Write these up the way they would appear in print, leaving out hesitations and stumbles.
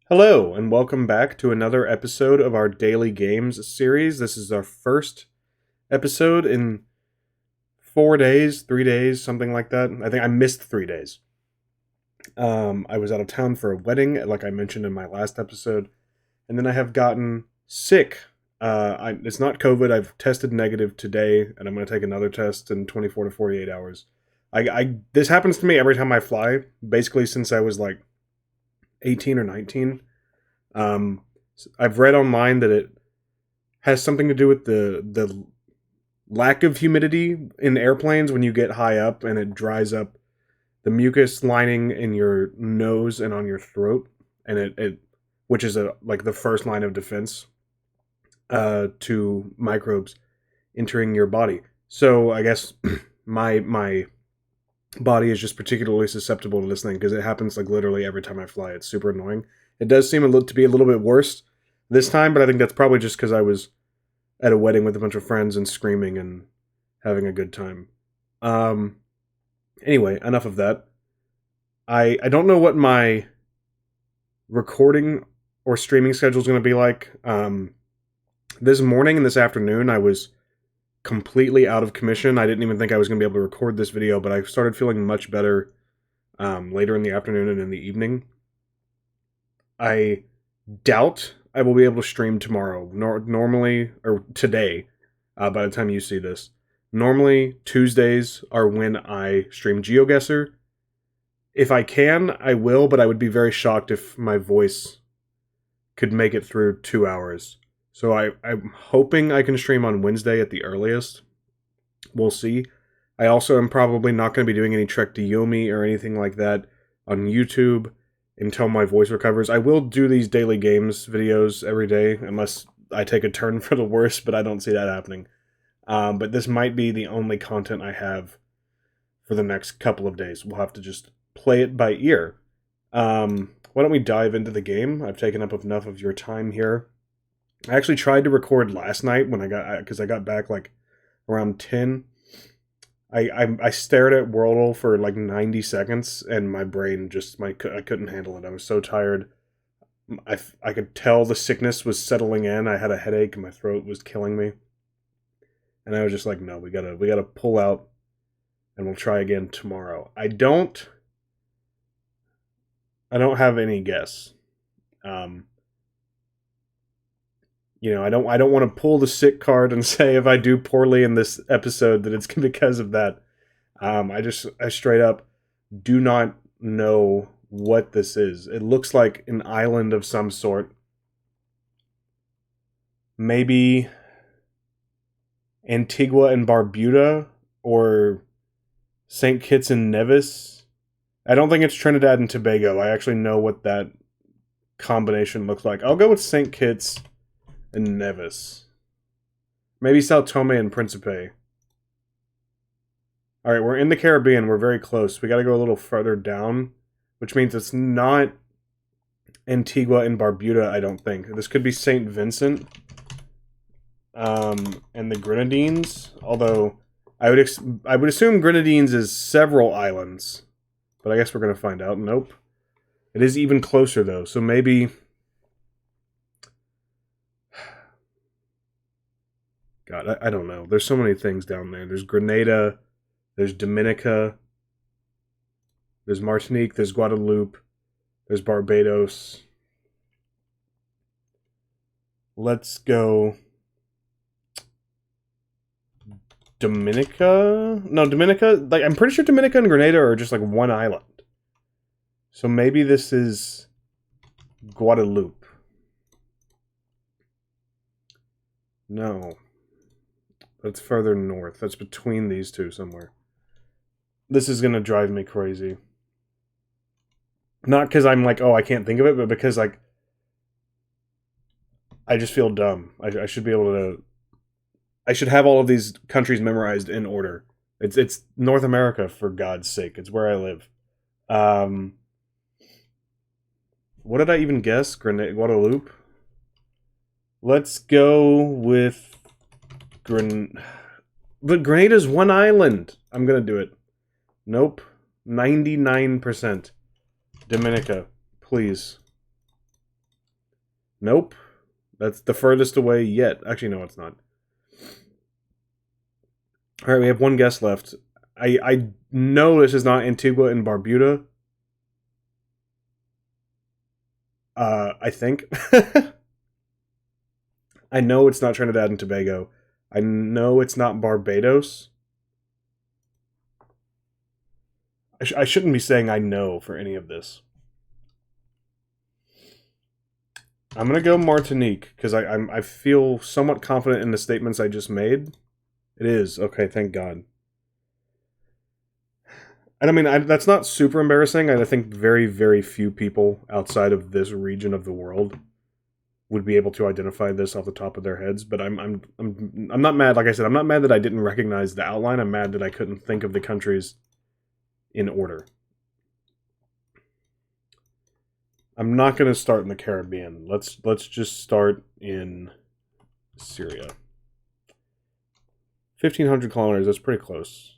Hello, and welcome back to another episode of our Daily Games series. This is our first episode in 4 days, 3 days, something like that. I think I missed 3 days. I was out of town for a wedding, like I mentioned in my last episode, and then I have gotten sick. It's not COVID. I've tested negative today, and I'm going to take another test in 24 to 48 hours. This happens to me every time I fly, basically since I was like 18 or 19. I've read online that it has something to do with the lack of humidity in airplanes when you get high up, and it dries up the mucus lining in your nose and on your throat, and it which is like the first line of defense to microbes entering your body. So I guess my body is just particularly susceptible to this thing because it happens like literally every time I fly. It's super annoying. It does seem to be a little bit worse this time, but I think that's probably just because I was at a wedding with a bunch of friends and screaming and having a good time. Anyway, enough of that. I don't know what my recording or streaming schedule is going to be like. This morning and this afternoon, I was completely out of commission. I didn't even think I was going to be able to record this video, but I started feeling much better later in the afternoon and in the evening. I doubt I will be able to stream tomorrow. Normally, or today, by the time you see this. Normally, Tuesdays are when I stream GeoGuessr. If I can, I will, but I would be very shocked if my voice could make it through 2 hours. So I'm hoping I can stream on Wednesday at the earliest. We'll see. I also am probably not going to be doing any Trek to Yomi or anything like that on YouTube until my voice recovers. I will do these daily games videos every day, unless I take a turn for the worse, but I don't see that happening. But this might be the only content I have for the next couple of days. We'll have to just play it by ear. Why don't we dive into the game? I've taken up enough of your time here. I actually tried to record last night because I got back like around 10. I stared at Worldle for like 90 seconds, and my brain I couldn't handle it. I was so tired. I could tell the sickness was settling in. I had a headache, and my throat was killing me. And I was just like, no, we gotta pull out, and we'll try again tomorrow. I don't have any guess. I don't want to pull the sick card and say if I do poorly in this episode that it's because of that. I straight up do not know what this is. It looks like an island of some sort. Maybe Antigua and Barbuda or St. Kitts and Nevis. I don't think it's Trinidad and Tobago. I actually know what that combination looks like. I'll go with St. Kitts and Nevis. Maybe Sao Tome and Principe. Alright, we're in the Caribbean. We're very close. We gotta go a little further down, which means it's not Antigua and Barbuda, I don't think. This could be St. Vincent and the Grenadines, although I would assume Grenadines is several islands, but I guess we're gonna find out. Nope. It is even closer, though, so maybe... God, I don't know. There's so many things down there. There's Grenada, there's Dominica, there's Martinique, there's Guadeloupe, there's Barbados. Let's go Dominica? No, Dominica, like I'm pretty sure Dominica and Grenada are just like one island. So maybe this is Guadeloupe. No. That's further north. That's between these two somewhere. This is going to drive me crazy. Not because I'm like, oh, I can't think of it, but because like I just feel dumb. I should be able to... I should have all of these countries memorized in order. It's North America, for God's sake. It's where I live. What did I even guess? Guadeloupe? Let's go with... But Grenada's one island. I'm gonna do it. Nope. 99%. Dominica, please. Nope. That's the furthest away yet. Actually, no, it's not. All right, we have one guess left. I know this is not Antigua and Barbuda. I think. I know it's not Trinidad and Tobago. I know it's not Barbados. I shouldn't be saying I know for any of this. I'm gonna go Martinique because I feel somewhat confident in the statements I just made. It is okay. Thank God. And I mean, that's not super embarrassing. I think very, very few people outside of this region of the world would be able to identify this off the top of their heads. But I'm not mad. Like I said, I'm not mad that I didn't recognize the outline. I'm mad that I couldn't think of the countries in order. I'm not going to start in the Caribbean. Let's just start in Syria. 1,500 kilometers. That's pretty close.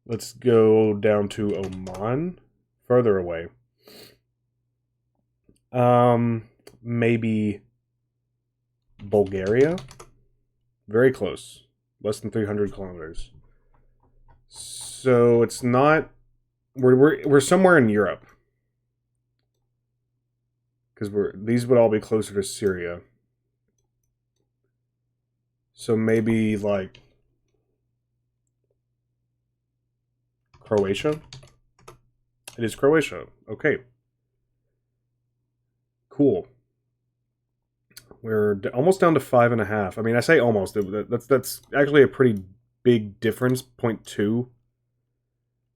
Let's go down to Oman, further away. Maybe Bulgaria. Very close. Less than 300 kilometers. So it's not. We're somewhere in Europe. Because these would all be closer to Syria. So maybe like Croatia. It is Croatia. Okay. Cool. We're almost down to 5.5. I mean, I say almost. That's actually a pretty big difference. 0.2.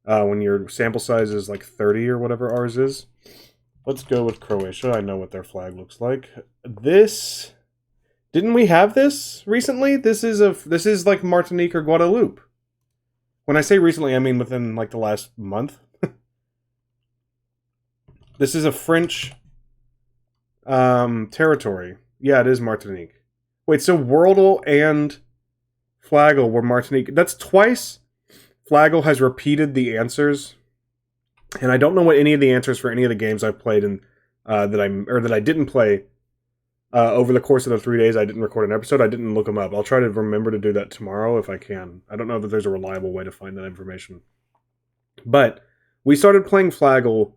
When your sample size is like 30 or whatever ours is. Let's go with Croatia. I know what their flag looks like. This, didn't we have this recently? This is like Martinique or Guadeloupe. When I say recently, I mean within like the last month. This is a French territory. Yeah, it is Martinique. Wait, so Worldle and Flagle were Martinique. That's twice Flagle has repeated the answers. And I don't know what any of the answers for any of the games I've played and that I didn't play over the course of the 3 days I didn't record an episode. I didn't look them up. I'll try to remember to do that tomorrow if I can. I don't know that there's a reliable way to find that information. But we started playing Flagle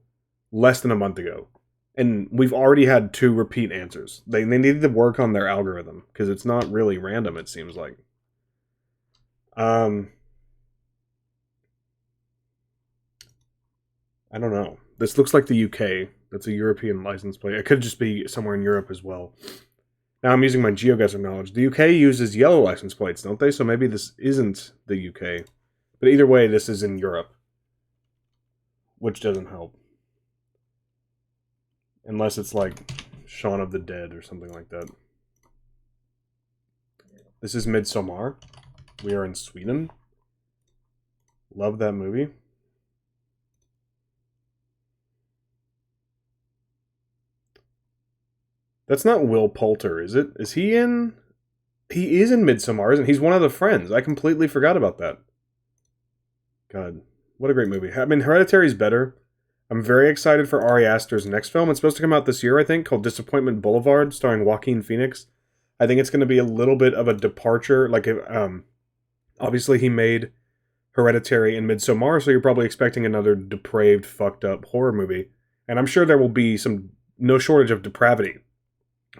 less than a month ago, and we've already had 2 repeat answers. They needed to work on their algorithm because it's not really random. It seems like. I don't know. This looks like the UK. That's a European license plate. It could just be somewhere in Europe as well. Now I'm using my GeoGuessr knowledge. The UK uses yellow license plates, don't they? So maybe this isn't the UK. But either way, this is in Europe. Which doesn't help. Unless it's like Shaun of the Dead or something like that. This is Midsommar. We are in Sweden. Love that movie. That's not Will Poulter, is it? Is he in? He is in Midsommar, isn't he? He's one of the friends. I completely forgot about that. God, what a great movie. I mean, Hereditary's better. I'm very excited for Ari Aster's next film. It's supposed to come out this year, I think, called Disappointment Boulevard, starring Joaquin Phoenix. I think it's going to be a little bit of a departure. Like, obviously he made Hereditary and Midsommar, so you're probably expecting another depraved, fucked up horror movie. And I'm sure there will be no shortage of depravity.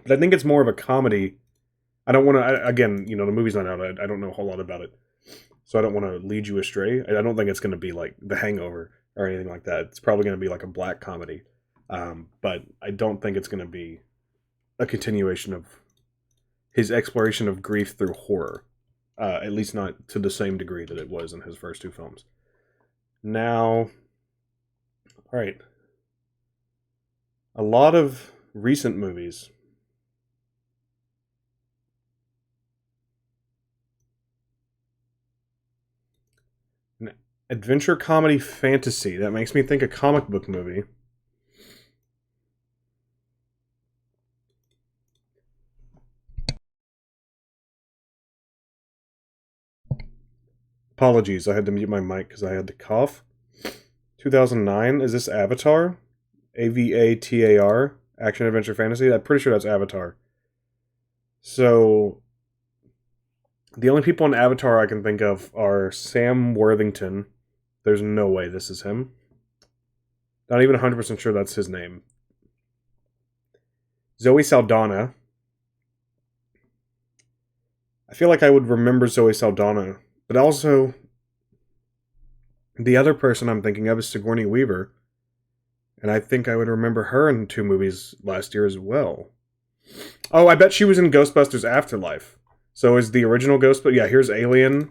But I think it's more of a comedy. I don't want to, again, the movie's not out. I don't know a whole lot about it. So I don't want to lead you astray. I don't think it's going to be like The Hangover or anything like that. It's probably going to be like a black comedy. But I don't think it's going to be a continuation of his exploration of grief through horror. At least not to the same degree that it was in his first 2 films. Now, all right. A lot of recent movies. Adventure, comedy, fantasy. That makes me think a comic book movie. Apologies, I had to mute my mic because I had to cough. 2009, is this Avatar? Avatar? Action, adventure, fantasy. I'm pretty sure that's Avatar. So the only people in Avatar I can think of are Sam Worthington. There's no way this is him. Not even 100% sure that's his name. Zoe Saldana. I feel like I would remember Zoe Saldana, but also the other person I'm thinking of is Sigourney Weaver, and I think I would remember her in 2 movies last year as well. Oh, I bet she was in Ghostbusters Afterlife. So is the original Ghostbusters... Yeah, here's Alien.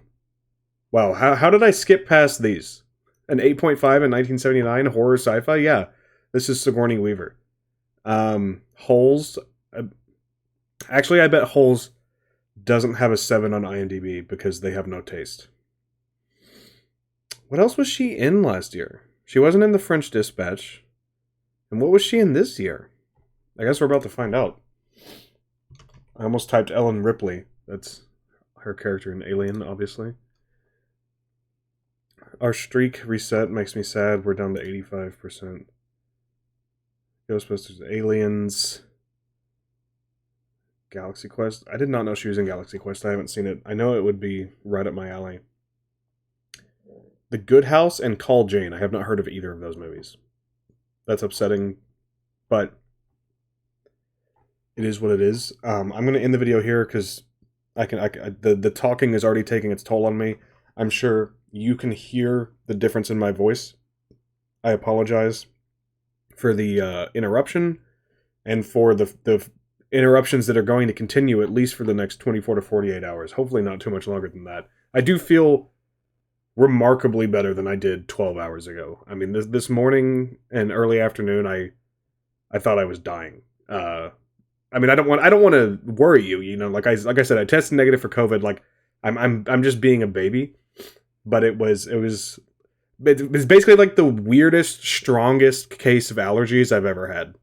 Wow, how did I skip past these? An 8.5 in 1979, horror sci-fi? Yeah, this is Sigourney Weaver. Holes... Actually, I bet Holes doesn't have a 7 on IMDb because they have no taste. What else was she in last year? She wasn't in The French Dispatch. And what was she in this year? I guess we're about to find out. I almost typed Ellen Ripley. That's her character in Alien, obviously. Our streak reset makes me sad. We're down to 85%. Ghostbusters, Aliens, Galaxy Quest. I did not know she was in Galaxy Quest. I haven't seen it. I know it would be right up my alley. The Good House and Call Jane. I have not heard of either of those movies. That's upsetting, but it is what it is. I'm going to end the video here because the talking is already taking its toll on me. I'm sure you can hear the difference in my voice. I apologize for the interruption and for the interruptions that are going to continue at least for the next 24 to 48 hours. Hopefully not too much longer than that. I do feel remarkably better than I did 12 hours ago. I mean, this morning and early afternoon, I thought I was dying. I mean, I don't want to worry you. You know, like I said, I tested negative for COVID. Like I'm just being a baby. But it was basically like the weirdest, strongest case of allergies I've ever had.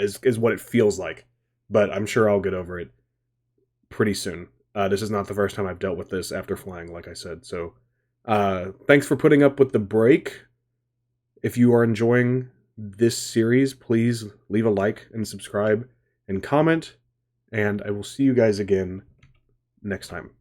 Is what it feels like. But I'm sure I'll get over it pretty soon. This is not the first time I've dealt with this after flying, like I said. So, thanks for putting up with the break. If you are enjoying this series, please leave a like and subscribe and comment. And I will see you guys again next time.